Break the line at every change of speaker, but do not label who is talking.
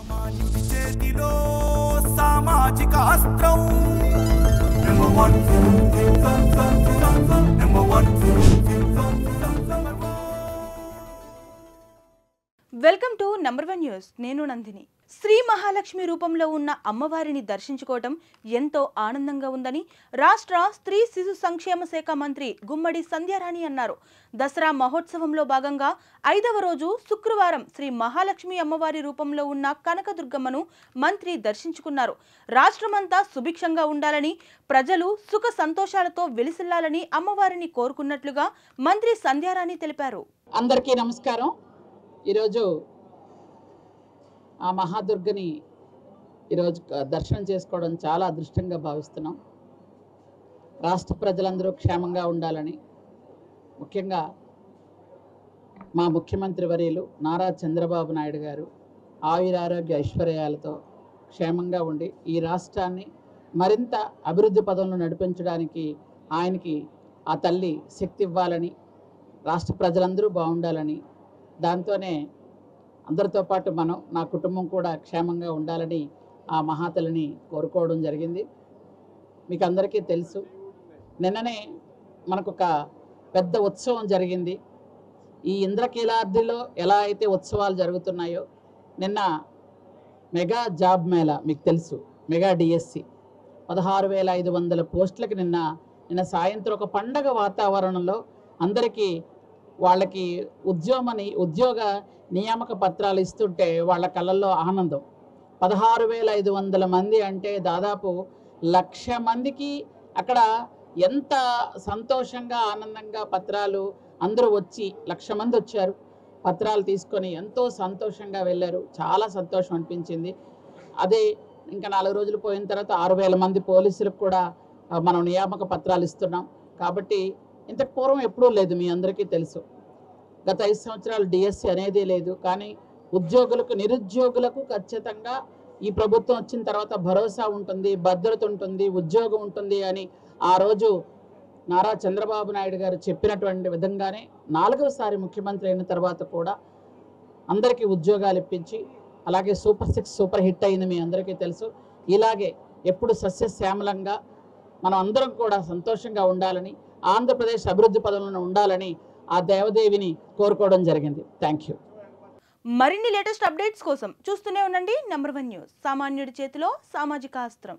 సామాన్యుడి చేతిలో సామాజిక అస్త్రం number 1
welcome to number 1 news. నేను నందిని. శ్రీ మహాలక్ష్మి రూపంలో ఉన్న అమ్మవారిని దర్శించుకోవటం ఎంతో ఆనందంగా ఉందని రాష్ట్ర స్త్రీ శిశు సంక్షేమ శాఖ మంత్రి గుమ్మడి సంధ్యారాణి అన్నారు. దసరా మహోత్సవంలో భాగంగా 5వ రోజు శుక్రవారం శ్రీ మహాలక్ష్మి అమ్మవారి రూపంలో ఉన్న కనకదుర్గమ్మను మంత్రి దర్శించుకున్నారు. రాష్ట్రమంతా సుభిక్షంగా ఉండాలని, ప్రజలు సుఖ సంతోషాలతో వెలిసిల్లాలని అమ్మవారిని కోరుకున్నట్లుగా మంత్రి సంధ్యారాణి తెలిపారు.
అందరికీ నమస్కారం. ఈరోజు ఆ మహాదుర్గని ఈరోజు దర్శనం చేసుకోవడం చాలా అదృష్టంగా భావిస్తున్నాం. రాష్ట్ర ప్రజలందరూ క్షేమంగా ఉండాలని, ముఖ్యంగా మా ముఖ్యమంత్రి వర్యులు నారా చంద్రబాబు నాయుడు గారు ఆయురారోగ్య ఐశ్వర్యాలతో క్షేమంగా ఉండి ఈ రాష్ట్రాన్ని మరింత అభివృద్ధి పదంలో నడిపించడానికి ఆయనకి ఆ తల్లి శక్తి ఇవ్వాలని, రాష్ట్ర ప్రజలందరూ బాగుండాలని, దాంతోనే అందరితో పాటు నా కుటుంబం కూడా క్షేమంగా ఉండాలని ఆ మహాతల్లిని కోరుకోవడం జరిగింది. మీకు అందరికీ తెలుసు, నిన్ననే మనకు ఒక పెద్ద ఉత్సవం జరిగింది. ఈ ఇంద్రకీలాద్రిలో ఎలా అయితే ఉత్సవాలు జరుగుతున్నాయో, నిన్న మెగా జాబ్ మేళా మీకు తెలుసు, మెగా డిఎస్సి 16,500 పోస్టులకి నిన్న సాయంత్రం ఒక పండగ వాతావరణంలో అందరికీ వాళ్ళకి ఉద్యోగ నియామక పత్రాలు ఇస్తుంటే వాళ్ళ కళ్ళల్లో ఆనందం. 16,500 మంది అంటే దాదాపు 1,00,000 మందికి అక్కడ ఎంత సంతోషంగా ఆనందంగా పత్రాలు అందరూ వచ్చి 1,00,000 మంది వచ్చారు. పత్రాలు తీసుకొని ఎంతో సంతోషంగా వెళ్ళారు. చాలా సంతోషం అనిపించింది. అదే ఇంకా 4 రోజులు పోయిన తర్వాత 6,000 మంది పోలీసులకు కూడా మనం నియామక పత్రాలు ఇస్తున్నాం. కాబట్టి ఇంతకు పూర్వం ఎప్పుడూ లేదు, మీ అందరికీ తెలుసు. గత 5 సంవత్సరాలు డిఎస్సి అనేది లేదు. కానీ ఉద్యోగులకు, నిరుద్యోగులకు ఖచ్చితంగా ఈ ప్రభుత్వం వచ్చిన తర్వాత భరోసా ఉంటుంది, భద్రత ఉంటుంది, ఉద్యోగం ఉంటుంది అని ఆ రోజు నారా చంద్రబాబు నాయుడు గారు చెప్పినటువంటి విధంగానే 4వసారి ముఖ్యమంత్రి అయిన తర్వాత కూడా అందరికీ ఉద్యోగాలు ఇప్పించి, అలాగే సూపర్ 6 సూపర్ హిట్ అయింది, మీ అందరికీ తెలుసు. ఇలాగే ఎప్పుడు సస్యశ్యామలంగా మనం అందరం కూడా సంతోషంగా ఉండాలని, ఆంధ్రప్రదేశ్ అభివృద్ధి పదంలో ఉండాలని ఆ దేవదేవిని కోరుకోవడం జరిగింది. Thank you.
మరిన్ని లేటెస్ట్ అప్డేట్స్ కోసం చూస్తూనే ఉండండి నంబర్ 1 న్యూస్. సామాన్యుడి చేతిలో సామాజిక అస్త్రం.